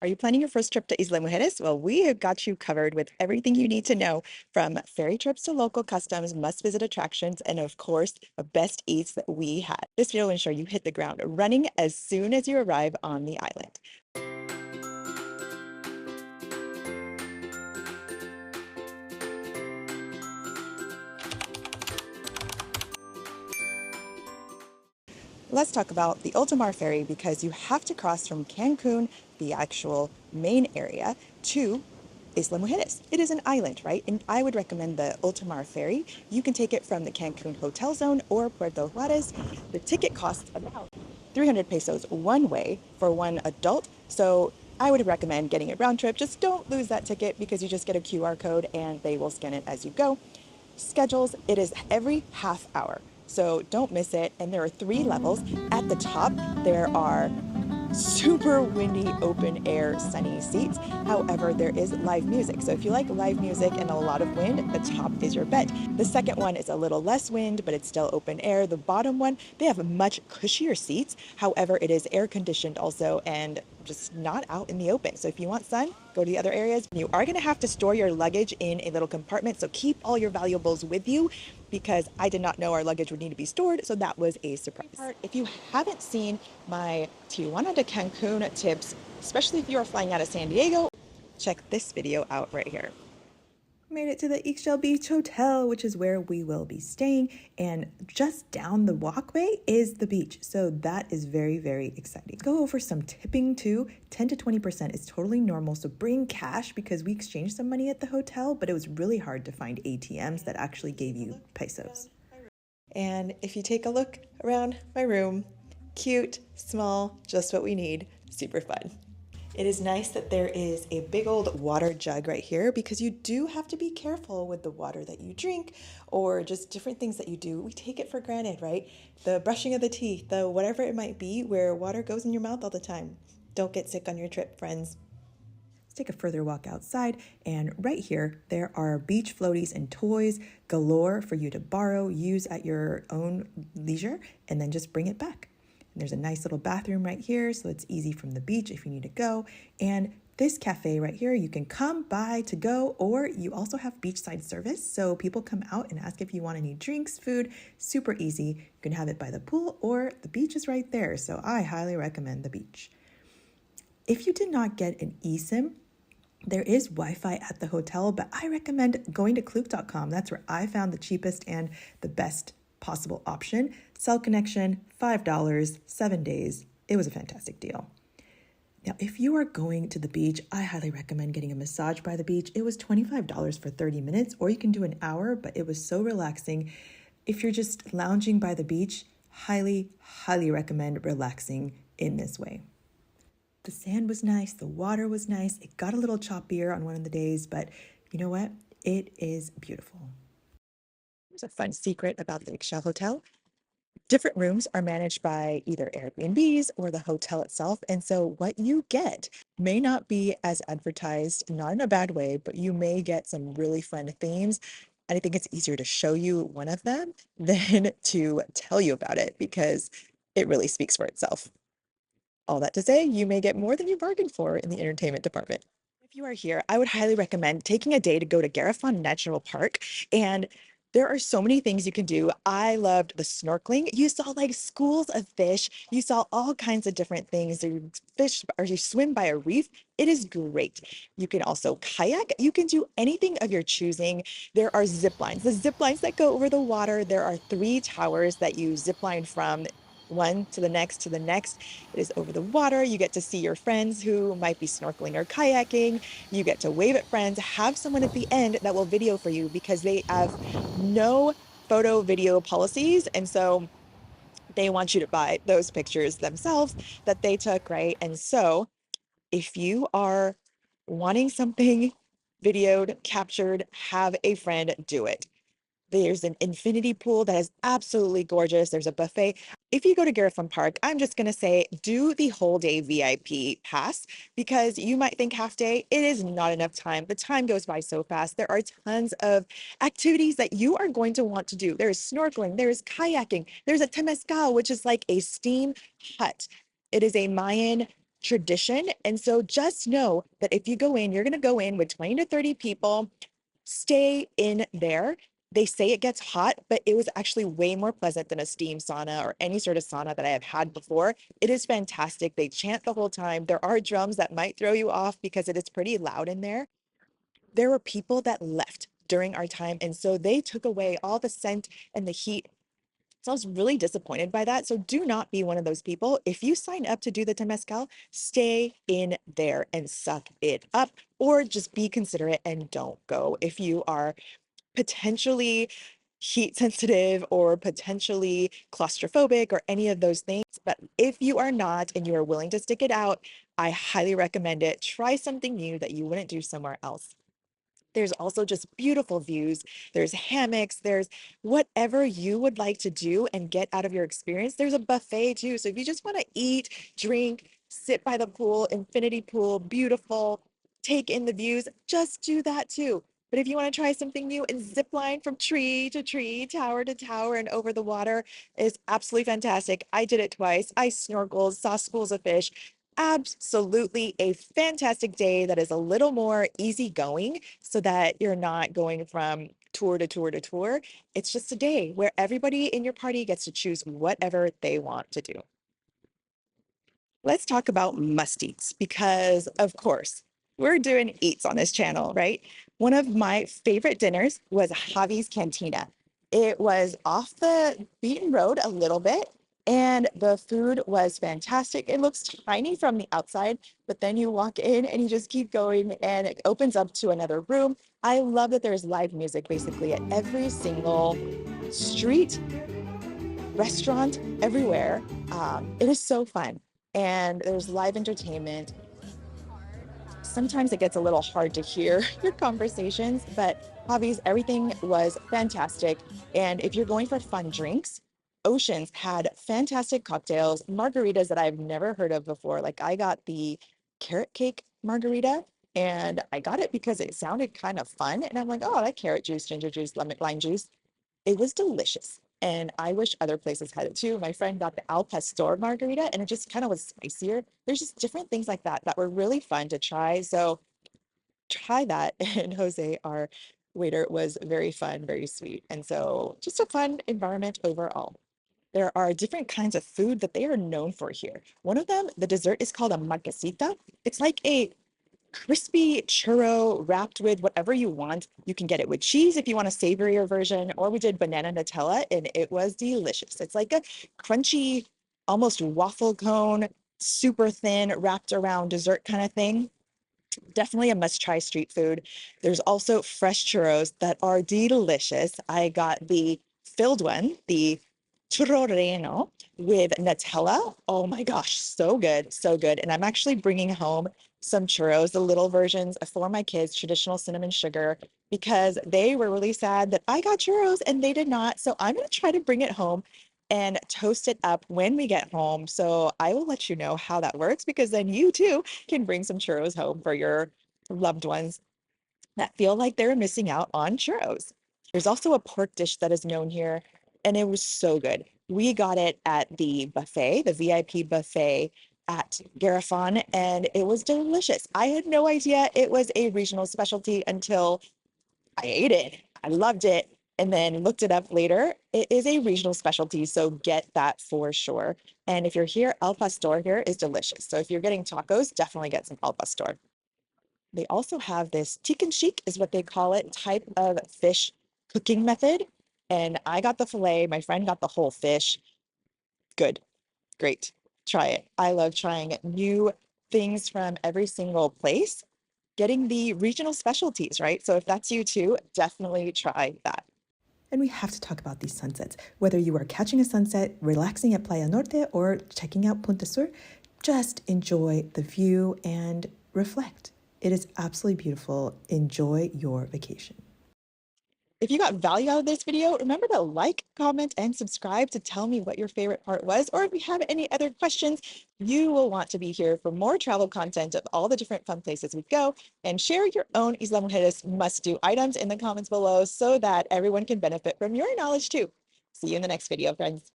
Are you planning your first trip to Isla Mujeres? Well, we have got you covered with everything you need to know, from ferry trips to local customs, must-visit attractions, and of course, the best eats that we had. This video will ensure you hit the ground running as soon as you arrive on the island. Let's talk about the Ultramar ferry because you have to cross from Cancun, the actual main area, to Isla Mujeres. It is an island, right? And I would recommend the Ultramar ferry. You can take it from the Cancun hotel zone or Puerto Juarez. The ticket costs about 300 pesos one way for one adult. So I would recommend getting a round trip. Just don't lose that ticket because you just get a QR code and they will scan it as you go. Schedules, it is every half hour. So don't miss it. And there are 3 levels. At the top, there are super windy, open air, sunny seats. However, there is live music. So if you like live music and a lot of wind, the top is your bet. The second one is a little less wind, but it's still open air. The bottom one, they have much cushier seats. However, it is air conditioned also and just not out in the open. So if you want sun, go to the other areas. You are going to have to store your luggage in a little compartment. So keep all your valuables with you because I did not know our luggage would need to be stored. So that was a surprise. If you haven't seen my Tijuana to Cancun tips, especially if you are flying out of San Diego, check this video out right here. Made it to the Ixchel Beach Hotel, which is where we will be staying. And just down the walkway is the beach. So that is very, very exciting. Let's go over some tipping too. 10 to 20% is totally normal. So bring cash because we exchanged some money at the hotel, but it was really hard to find ATMs that actually gave you pesos. And if you take a look around my room, cute, small, just what we need, super fun. It is nice that there is a big old water jug right here because you do have to be careful with the water that you drink or just different things that you do. We take it for granted, right? The brushing of the teeth, the whatever it might be where water goes in your mouth all the time. Don't get sick on your trip, friends. Let's take a further walk outside, and right here there are beach floaties and toys galore for you to borrow, use at your own leisure, and then just bring it back. And there's a nice little bathroom right here, so it's easy from the beach if you need to go. And this cafe right here, you can come by to go, or you also have beachside service. So people come out and ask if you want any drinks, food, super easy. You can have it by the pool or the beach is right there. So I highly recommend the beach. If you did not get an eSIM, there is Wi-Fi at the hotel, but I recommend going to Klook.com. That's where I found the cheapest and the best possible option. Cell connection, $5, 7 days. It was a fantastic deal. Now, if you are going to the beach, I highly recommend getting a massage by the beach. It was $25 for 30 minutes, or you can do an hour, but it was so relaxing. If you're just lounging by the beach, highly, highly recommend relaxing in this way. The sand was nice, the water was nice. It got a little choppier on one of the days, but you know what? It is beautiful. There's a fun secret about the Ixchel Hotel. Different rooms are managed by either Airbnbs or the hotel itself. And so what you get may not be as advertised, not in a bad way, but you may get some really fun themes. And I think it's easier to show you one of them than to tell you about it because it really speaks for itself. All that to say, you may get more than you bargained for in the entertainment department. If you are here, I would highly recommend taking a day to go to Garrafon National Park. And there are so many things you can do. I loved the snorkeling. You saw like schools of fish. You saw all kinds of different things. You fish or you swim by a reef. It is great. You can also kayak. You can do anything of your choosing. There are zip lines. The zip lines that go over the water. There are 3 towers that you zip line from, one to the next to the next. It is over the water. You get to see your friends who might be snorkeling or kayaking. You get to wave at friends. Have someone at the end that will video for you because they have no photo video policies. And so they want you to buy those pictures themselves that they took, right? And so if you are wanting something videoed, captured, have a friend do it. There's an infinity pool that is absolutely gorgeous. There's a buffet. If you go to Garrafon Park, I'm just going to say do the whole day VIP pass because you might think half day. It is not enough time. The time goes by so fast. There are tons of activities that you are going to want to do. There is snorkeling, there is kayaking, there's a temescal, which is like a steam hut. It is a Mayan tradition. And so just know that if you go in, you're going to go in with 20 to 30 people, stay in there. They say it gets hot, but it was actually way more pleasant than a steam sauna or any sort of sauna that I have had before. It is fantastic. They chant the whole time. There are drums that might throw you off because it is pretty loud in there. There were people that left during our time, and so they took away all the scent and the heat. So I was really disappointed by that. So do not be one of those people. If you sign up to do the temescal, stay in there and suck it up, or just be considerate and don't go if you are potentially heat sensitive or potentially claustrophobic or any of those things. But if you are not and you are willing to stick it out, I highly recommend it. Try something new that you wouldn't do somewhere else. There's also just beautiful views. There's hammocks. There's whatever you would like to do and get out of your experience. There's a buffet too. So if you just want to eat, drink, sit by the pool, infinity pool, beautiful, take in the views, just do that too. But if you want to try something new and zip line from tree to tree, tower to tower, and over the water is absolutely fantastic. I did it twice. I snorkeled, saw schools of fish. Absolutely a fantastic day that is a little more easygoing so that you're not going from tour to tour to tour. It's just a day where everybody in your party gets to choose whatever they want to do. Let's talk about must-eats because, of course, we're doing eats on this channel, right? One of my favorite dinners was Javi's Cantina. It was off the beaten road a little bit, and the food was fantastic. It looks tiny from the outside, but then you walk in and you just keep going, and it opens up to another room. I love that there's live music basically at every single street, restaurant, everywhere. It is so fun. And there's live entertainment. Sometimes it gets a little hard to hear your conversations, but Javi's, everything was fantastic. And if you're going for fun drinks, Oceans had fantastic cocktails, margaritas that I've never heard of before. Like I got the carrot cake margarita, and I got it because it sounded kind of fun. And I'm like, oh, I like carrot juice, ginger juice, lemon, lime juice. It was delicious. And I wish other places had it too. My friend got the Al Pastor margarita and it just kind of was spicier. There's just different things like that that were really fun to try. So try that. And Jose, our waiter, was very fun, very sweet. And so just a fun environment overall. There are different kinds of food that they are known for here. One of them, the dessert is called a marquesita. It's like a crispy churro wrapped with whatever you want. You can get it with cheese if you want a savorier version, or we did banana Nutella and it was delicious. It's like a crunchy, almost waffle cone, super thin, wrapped around dessert kind of thing. Definitely a must try street food. There's also fresh churros that are delicious. I got the filled one, the churro reno with Nutella. Oh my gosh, so good, so good. And I'm actually bringing home some churros, the little versions for my kids, traditional cinnamon sugar, because they were really sad that I got churros and they did not. So I'm going to try to bring it home and toast it up when we get home. So I will let you know how that works because then you too can bring some churros home for your loved ones that feel like they're missing out on churros. There's also a pork dish that is known here, and it was so good. We got it at the buffet, the VIP buffet at Garrafon, and it was delicious. I had no idea it was a regional specialty until I ate it. I loved it. And then looked it up later. It is a regional specialty, so get that for sure. And if you're here, Al Pastor here is delicious. So if you're getting tacos, definitely get some Al Pastor. They also have this chicken chic is what they call it, type of fish cooking method. And I got the filet, my friend got the whole fish. Good, great. Try it. I love trying new things from every single place, getting the regional specialties, right? So if that's you too, definitely try that. And we have to talk about these sunsets. Whether you are catching a sunset, relaxing at Playa Norte, or checking out Punta Sur, just enjoy the view and reflect. It is absolutely beautiful. Enjoy your vacation. If you got value out of this video, remember to like, comment, and subscribe to tell me what your favorite part was. Or if you have any other questions, you will want to be here for more travel content of all the different fun places we go. And share your own Isla Mujeres must-do items in the comments below so that everyone can benefit from your knowledge too. See you in the next video, friends.